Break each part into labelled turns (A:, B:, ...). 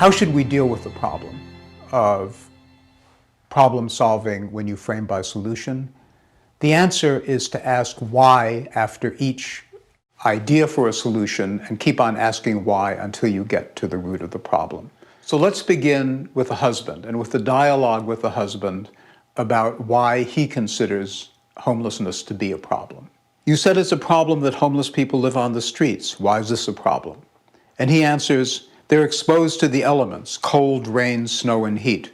A: How should we deal with the problem of problem solving when you frame by solution? The answer is to ask why after each idea for a solution and keep on asking why until you get to the root of the problem. So let's begin with a husband and with the dialogue with the husband about why he considers homelessness to be a problem. You said it's a problem that homeless people live on the streets. Why is this a problem? And he answers, they're exposed to the elements, cold, rain, snow, and heat.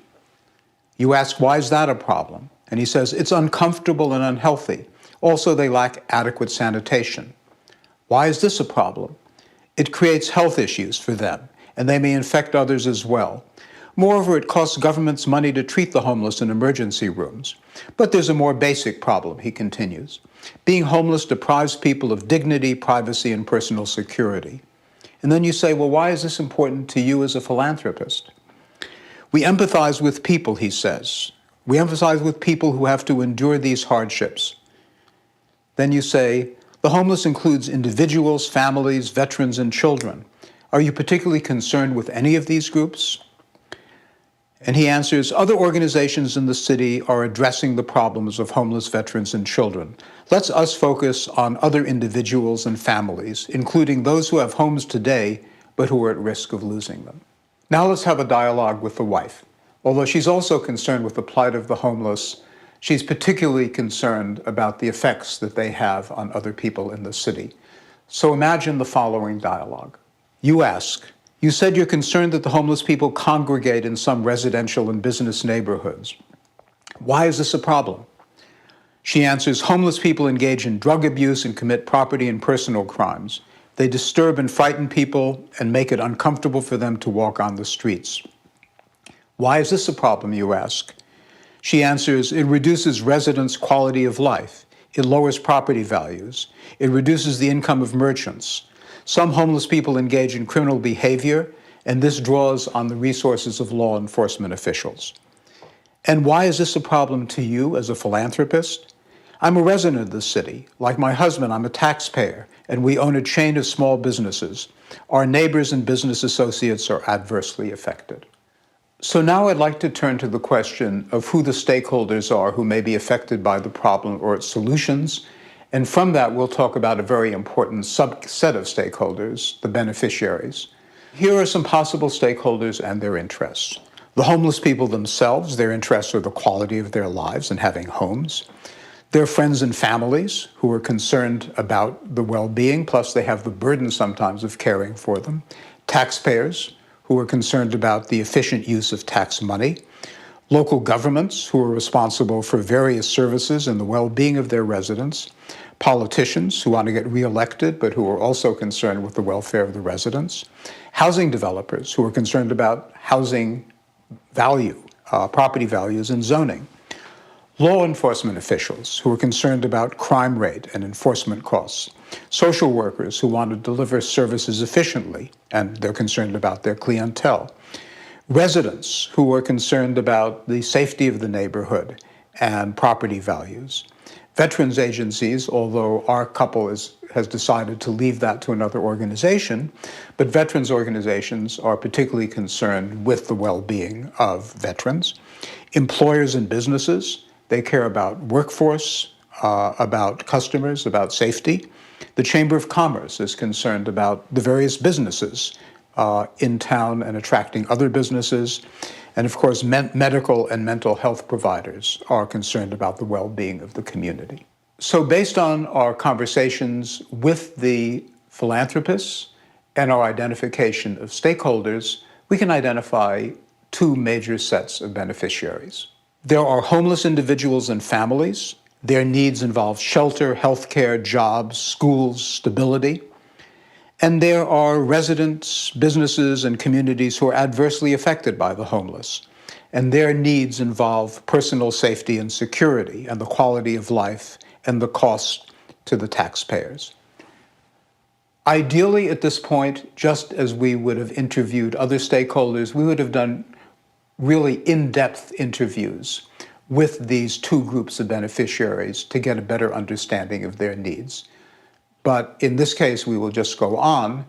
A: You ask, why is that a problem? And he says, it's uncomfortable and unhealthy. Also, they lack adequate sanitation. Why is this a problem? It creates health issues for them, and they may infect others as well. Moreover, it costs governments money to treat the homeless in emergency rooms. But there's a more basic problem, he continues. Being homeless deprives people of dignity, privacy, and personal security. And then you say, well, why is this important to you as a philanthropist? We empathize with people, he says. We empathize with people who have to endure these hardships. Then you say, the homeless includes individuals, families, veterans, and children. Are you particularly concerned with any of these groups? And he answers, other organizations in the city are addressing the problems of homeless veterans and children. Let's us focus on other individuals and families, including those who have homes today, but who are at risk of losing them. Now let's have a dialogue with the wife. Although she's also concerned with the plight of the homeless, she's particularly concerned about the effects that they have on other people in the city. So imagine the following dialogue. You ask, you said you're concerned that the homeless people congregate in some residential and business neighborhoods. Why is this a problem? She answers, homeless people engage in drug abuse and commit property and personal crimes. They disturb and frighten people and make it uncomfortable for them to walk on the streets. Why is this a problem, you ask? She answers, it reduces residents' quality of life. It lowers property values. It reduces the income of merchants. Some homeless people engage in criminal behavior, and this draws on the resources of law enforcement officials. And why is this a problem to you as a philanthropist? I'm a resident of the city. Like my husband, I'm a taxpayer, and we own a chain of small businesses. Our neighbors and business associates are adversely affected. So now I'd like to turn to the question of who the stakeholders are who may be affected by the problem or its solutions. And from that, we'll talk about a very important subset of stakeholders, the beneficiaries. Here are some possible stakeholders and their interests. The homeless people themselves, their interests are the quality of their lives and having homes. Their friends and families who are concerned about the well-being, plus they have the burden sometimes of caring for them. Taxpayers who are concerned about the efficient use of tax money. Local governments who are responsible for various services and the well-being of their residents. Politicians who want to get reelected but who are also concerned with the welfare of the residents. Housing developers who are concerned about housing value, property values and zoning. Law enforcement officials who are concerned about crime rate and enforcement costs. Social workers who want to deliver services efficiently and they're concerned about their clientele. Residents who are concerned about the safety of the neighborhood and property values. Veterans agencies, although our couple has decided to leave that to another organization, but veterans organizations are particularly concerned with the well-being of veterans. Employers and businesses, they care about workforce, about customers, about safety. The Chamber of Commerce is concerned about the various businesses in town and attracting other businesses. And of course, medical and mental health providers are concerned about the well-being of the community. So based on our conversations with the philanthropists and our identification of stakeholders, we can identify two major sets of beneficiaries. There are homeless individuals and families. Their needs involve shelter, healthcare, jobs, schools, stability. And there are residents, businesses, and communities who are adversely affected by the homeless. And their needs involve personal safety and security and the quality of life and the cost to the taxpayers. Ideally, at this point, just as we would have interviewed other stakeholders, we would have done really in-depth interviews with these two groups of beneficiaries to get a better understanding of their needs. But in this case, we will just go on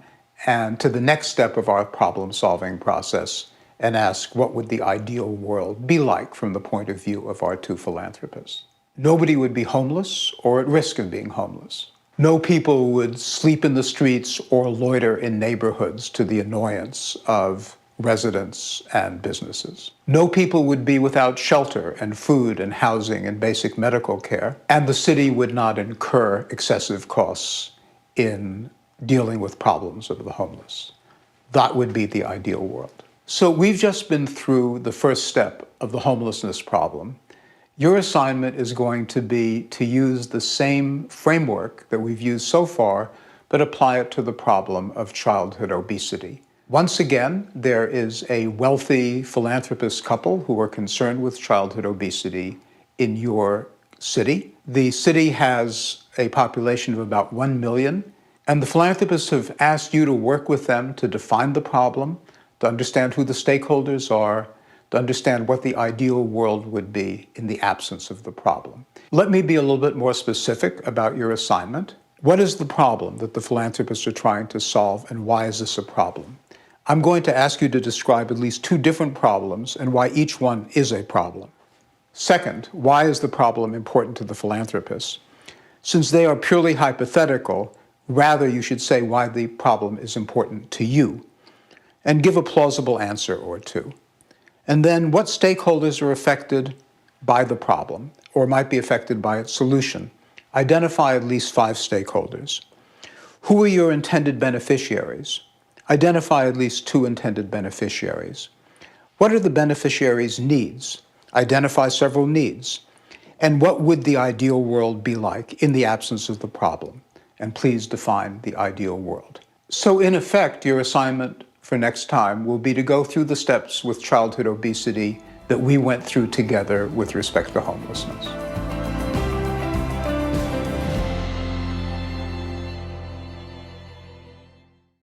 A: and to the next step of our problem-solving process and ask what would the ideal world be like from the point of view of our two philanthropists. Nobody would be homeless or at risk of being homeless. No people would sleep in the streets or loiter in neighborhoods to the annoyance of residents and businesses. No people would be without shelter and food and housing and basic medical care, and the city would not incur excessive costs in dealing with problems of the homeless. That would be the ideal world. So we've just been through the first step of the homelessness problem. Your assignment is going to be to use the same framework that we've used so far, but apply it to the problem of childhood obesity. Once again, there is a wealthy philanthropist couple who are concerned with childhood obesity in your city. The city has a population of about 1 million, and the philanthropists have asked you to work with them to define the problem, to understand who the stakeholders are, to understand what the ideal world would be in the absence of the problem. Let me be a little bit more specific about your assignment. What is the problem that the philanthropists are trying to solve, and why is this a problem? I'm going to ask you to describe at least 2 different problems and why each one is a problem. Second, why is the problem important to the philanthropists? Since they are purely hypothetical, rather you should say why the problem is important to you, and give a plausible answer or two. And then what stakeholders are affected by the problem or might be affected by its solution. Identify at least 5 stakeholders. Who are your intended beneficiaries? Identify at least 2 intended beneficiaries. What are the beneficiaries' needs? Identify several needs. And what would the ideal world be like in the absence of the problem? And please define the ideal world. So in effect, your assignment for next time will be to go through the steps with childhood obesity that we went through together with respect to homelessness.